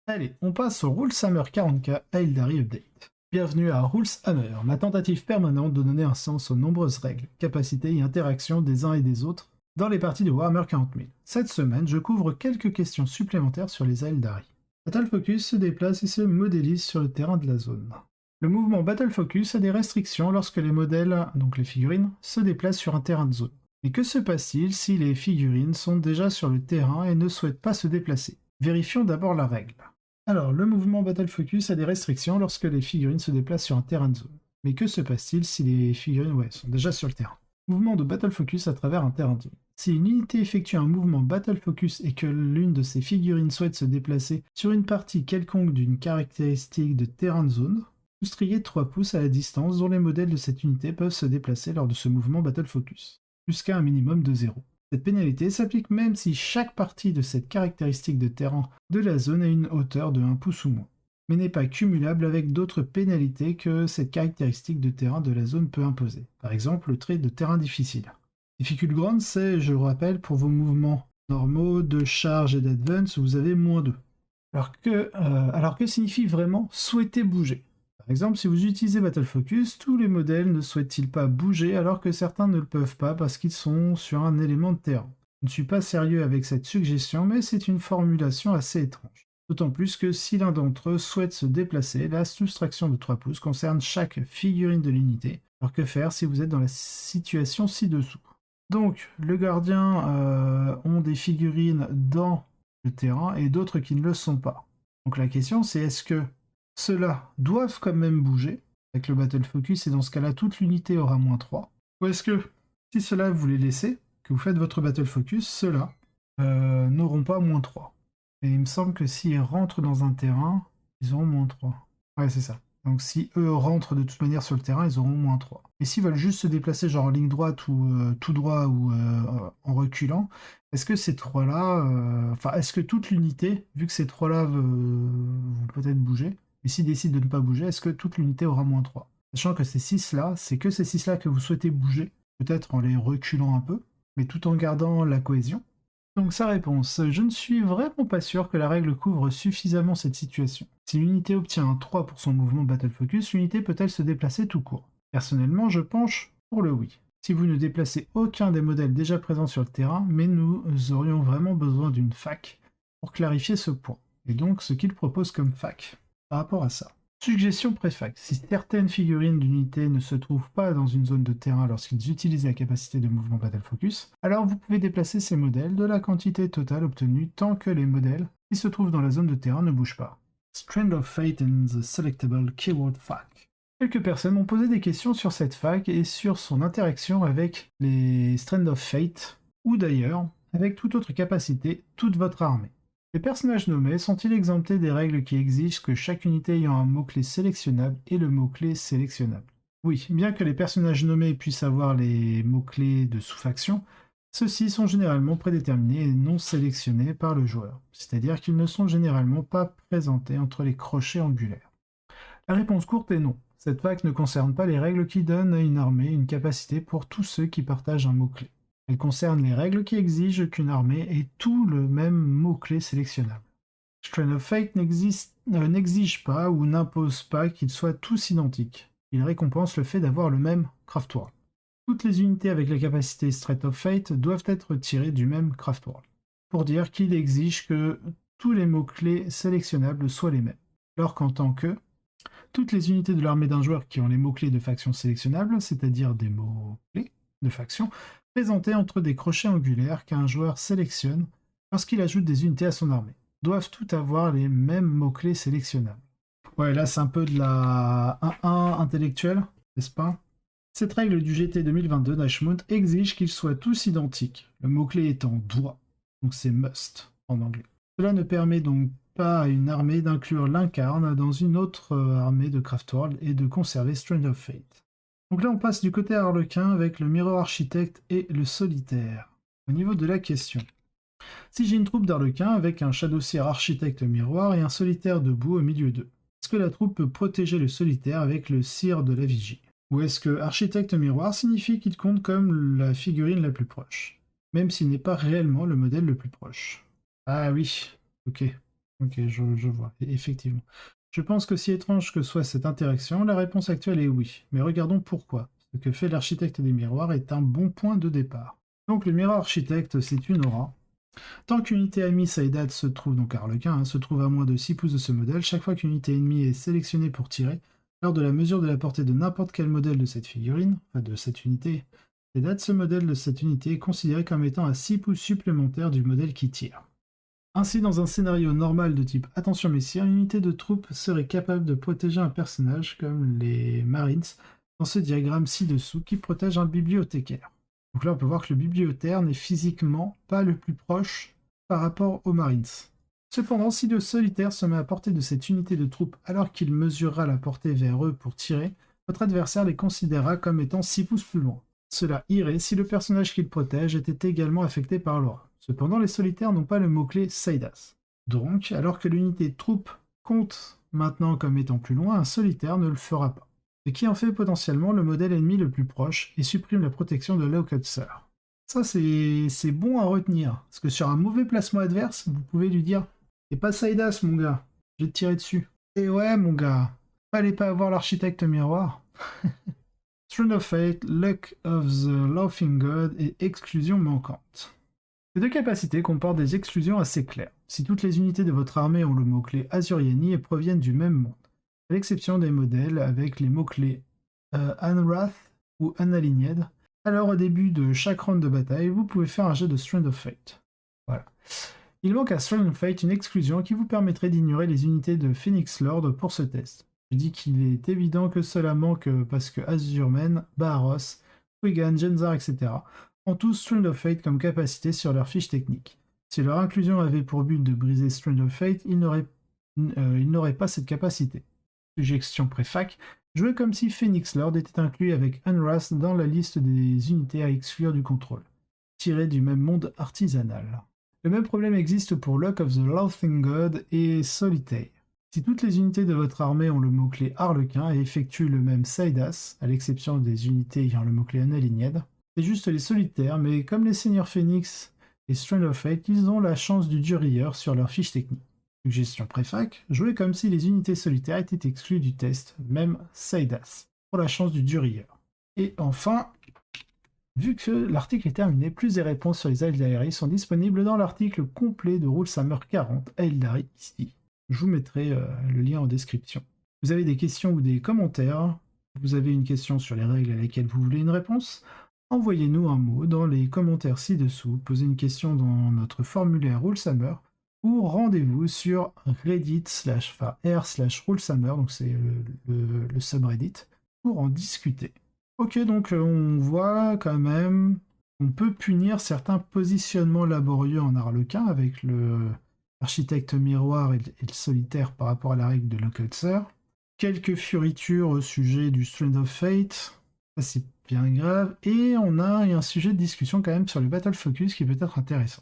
Allez, on passe au Rules Hammer 40K Aeldari Update. Bienvenue à Rules Hammer, la tentative permanente de donner un sens aux nombreuses règles, capacités et interactions des uns et des autres dans les parties de Warhammer 40 000. Cette semaine, je couvre quelques questions supplémentaires sur les Aeldari. Battle Focus se déplace et se modélise sur le terrain de la zone. Le mouvement Battle Focus a des restrictions lorsque les modèles, donc les figurines, se déplacent sur un terrain de zone. Mais que se passe-t-il si les figurines sont déjà sur le terrain et ne souhaitent pas se déplacer? Vérifions d'abord la règle. Alors, le mouvement Battle Focus a des restrictions lorsque les figurines se déplacent sur un terrain de zone. Mais que se passe-t-il si les figurines sont déjà sur le terrain? Mouvement de Battle Focus à travers un terrain de zone. Si une unité effectue un mouvement Battle Focus et que l'une de ses figurines souhaite se déplacer sur une partie quelconque d'une caractéristique de terrain de zone, soustrayez 3 pouces à la distance dont les modèles de cette unité peuvent se déplacer lors de ce mouvement Battle Focus, jusqu'à un minimum de 0. Cette pénalité s'applique même si chaque partie de cette caractéristique de terrain de la zone a une hauteur de 1 pouce ou moins, mais n'est pas cumulable avec d'autres pénalités que cette caractéristique de terrain de la zone peut imposer. Par exemple, le trait de terrain difficile. Difficult Ground, c'est, je le rappelle, pour vos mouvements normaux de charge et d'advance, vous avez -2. Alors que signifie vraiment souhaiter bouger? Par exemple, si vous utilisez Battle Focus, tous les modèles ne souhaitent-ils pas bouger alors que certains ne le peuvent pas parce qu'ils sont sur un élément de terrain? Je ne suis pas sérieux avec cette suggestion, mais c'est une formulation assez étrange. D'autant plus que si l'un d'entre eux souhaite se déplacer, la soustraction de 3 pouces concerne chaque figurine de l'unité. Alors que faire si vous êtes dans la situation ci-dessous? Donc, le gardien ont des figurines dans le terrain et d'autres qui ne le sont pas. Donc la question c'est est-ce que ceux-là doivent quand même bouger avec le Battle Focus et dans ce cas-là toute l'unité aura -3? Ou est-ce que si cela vous les laissez, que vous faites votre Battle Focus, ceux-là n'auront pas -3? Et il me semble que s'ils rentrent dans un terrain, ils auront -3. Ouais, c'est ça. Donc si eux rentrent de toute manière sur le terrain, ils auront -3. Et s'ils veulent juste se déplacer genre en ligne droite ou tout droit ou en reculant, est-ce que ces trois-là, enfin est-ce que toute l'unité, vu que ces trois-là vont peut-être bouger, et s'ils décident de ne pas bouger, est-ce que toute l'unité aura -3? Sachant que ces 6-là, c'est que ces 6-là que vous souhaitez bouger, peut-être en les reculant un peu, mais tout en gardant la cohésion. Donc sa réponse, je ne suis vraiment pas sûr que la règle couvre suffisamment cette situation. Si l'unité obtient un 3 pour son mouvement Battle Focus, l'unité peut-elle se déplacer tout court? Personnellement, je penche pour le oui. Si vous ne déplacez aucun des modèles déjà présents sur le terrain, mais nous aurions vraiment besoin d'une fac pour clarifier ce point. Et donc ce qu'il propose comme fac par rapport à ça. Suggestion préfac. Si certaines figurines d'unité ne se trouvent pas dans une zone de terrain lorsqu'ils utilisent la capacité de mouvement Battle Focus, alors vous pouvez déplacer ces modèles de la quantité totale obtenue tant que les modèles qui se trouvent dans la zone de terrain ne bougent pas. Strand of Fate and the Selectable Keyword Fac. Quelques personnes m'ont posé des questions sur cette fac et sur son interaction avec les Strand of Fate, ou d'ailleurs avec toute autre capacité, toute votre armée. Les personnages nommés sont-ils exemptés des règles qui exigent que chaque unité ayant un mot-clé sélectionnable ait le mot-clé sélectionnable? Oui, bien que les personnages nommés puissent avoir les mots-clés de sous-faction, ceux-ci sont généralement prédéterminés et non sélectionnés par le joueur, c'est-à-dire qu'ils ne sont généralement pas présentés entre les crochets angulaires. La réponse courte est non. Cette fac ne concerne pas les règles qui donnent à une armée une capacité pour tous ceux qui partagent un mot-clé. Elle concerne les règles qui exigent qu'une armée ait tout le même mot-clé sélectionnable. Strand of Fate n'exige pas ou n'impose pas qu'ils soient tous identiques. Il récompense le fait d'avoir le même Craft World. Toutes les unités avec la capacité Strand of Fate doivent être tirées du même Craft World, pour dire qu'il exige que tous les mots-clés sélectionnables soient les mêmes. Alors qu'en tant que toutes les unités de l'armée d'un joueur qui ont les mots-clés de faction sélectionnables, c'est-à-dire des mots-clés de faction, présentés entre des crochets angulaires qu'un joueur sélectionne lorsqu'il ajoute des unités à son armée, doivent toutes avoir les mêmes mots-clés sélectionnables. Ouais, là c'est un peu de la 1-1 intellectuelle, n'est-ce pas? Cette règle du GT 2022 d'Ashmount exige qu'ils soient tous identiques, le mot-clé étant doit, donc c'est must en anglais. Cela ne permet donc pas à une armée d'inclure l'incarne dans une autre armée de Craftworld et de conserver Strand of Fate. Donc là on passe du côté Harlequin avec le Mirror Architect et le Solitaire. Au niveau de la question. Si j'ai une troupe d'Harlequin avec un Shadowseer Architect miroir et un Solitaire debout au milieu d'eux, est-ce que la troupe peut protéger le Solitaire avec le Cire de la Vigie? Ou est-ce que Architect miroir signifie qu'il compte comme la figurine la plus proche, même s'il n'est pas réellement le modèle le plus proche? Ah oui, ok. Ok, je vois, effectivement. Je pense qu'aussi étrange que soit cette interaction, la réponse actuelle est oui. Mais regardons pourquoi. Ce que fait l'architecte des miroirs est un bon point de départ. Donc le miroir architecte, c'est une aura. Tant qu'unité amie Saïdad se trouve, donc Harlequin, se trouve à moins de 6 pouces de ce modèle, chaque fois qu'une unité ennemie est sélectionnée pour tirer, lors de la mesure de la portée de n'importe quel modèle de cette figurine, enfin de cette unité, Saïdad, ce modèle de cette unité est considéré comme étant à 6 pouces supplémentaires du modèle qui tire. Ainsi, dans un scénario normal de type Attention Messire, une unité de troupes serait capable de protéger un personnage comme les Marines dans ce diagramme ci-dessous qui protège un bibliothécaire. Donc là, on peut voir que le bibliothécaire n'est physiquement pas le plus proche par rapport aux Marines. Cependant, si le solitaire se met à portée de cette unité de troupes alors qu'il mesurera la portée vers eux pour tirer, votre adversaire les considérera comme étant 6 pouces plus loin. Cela irait si le personnage qu'il protège était également affecté par l'aura. Cependant, les solitaires n'ont pas le mot-clé Saidas. Donc, alors que l'unité de troupe compte maintenant comme étant plus loin, un solitaire ne le fera pas. Ce qui en fait potentiellement le modèle ennemi le plus proche et supprime la protection de Lowcutser. Ça, c'est bon à retenir, parce que sur un mauvais placement adverse, vous pouvez lui dire « T'es pas Saidas, mon gars, je vais te tirer dessus. » Et ouais, mon gars, fallait pas avoir l'architecte miroir. Throne of Fate, Luck of the Laughing God et Exclusion manquante. Ces deux capacités comportent des exclusions assez claires. Si toutes les unités de votre armée ont le mot-clé Azuriani et proviennent du même monde, à l'exception des modèles avec les mots-clés Anrath ou Unaligned, alors au début de chaque round de bataille, vous pouvez faire un jet de Strand of Fate. Voilà. Il manque à Strand of Fate une exclusion qui vous permettrait d'ignorer les unités de Phoenix Lord pour ce test. Je dis qu'il est évident que cela manque parce que Azurmen, Baros, Wigan, Genzar, etc. ont tous Strand of Fate comme capacité sur leur fiche technique. Si leur inclusion avait pour but de briser Strand of Fate, ils n'auraient pas cette capacité. Suggestion préfac, jouez comme si Phoenix Lord était inclus avec Unwrath dans la liste des unités à exclure du contrôle, tirées du même monde artisanal. Le même problème existe pour Luck of the Laughing God et Solitaire. Si toutes les unités de votre armée ont le mot-clé Harlequin et effectuent le même Saidas, à l'exception des unités ayant le mot-clé Unaligned, c'est juste les solitaires, mais comme les Seigneurs Phoenix et Strand of Fate, ils ont la chance du Durilleur sur leur fiche technique. Suggestion préfac, jouez comme si les unités solitaires étaient exclues du test, même Saidas, pour la chance du Durilleur. Et enfin, vu que l'article est terminé, plus des réponses sur les Aeldari sont disponibles dans l'article complet de Ruleshammer 40 Aeldari ici. Je vous mettrai le lien en description. Vous avez des questions ou des commentaires, vous avez une question sur les règles à laquelle vous voulez une réponse, envoyez-nous un mot dans les commentaires ci-dessous, posez une question dans notre formulaire Ruleshammer, ou rendez-vous sur reddit/r/Ruleshammer, donc c'est le subreddit, pour en discuter. Ok, donc on voit quand même qu'on peut punir certains positionnements laborieux en Harlequin avec l'architecte miroir et le solitaire par rapport à la règle de Locutser. Quelques fioritures au sujet du Strand of Fate, ça c'est bien grave, et on a un sujet de discussion quand même sur le Battle Focus qui peut être intéressant.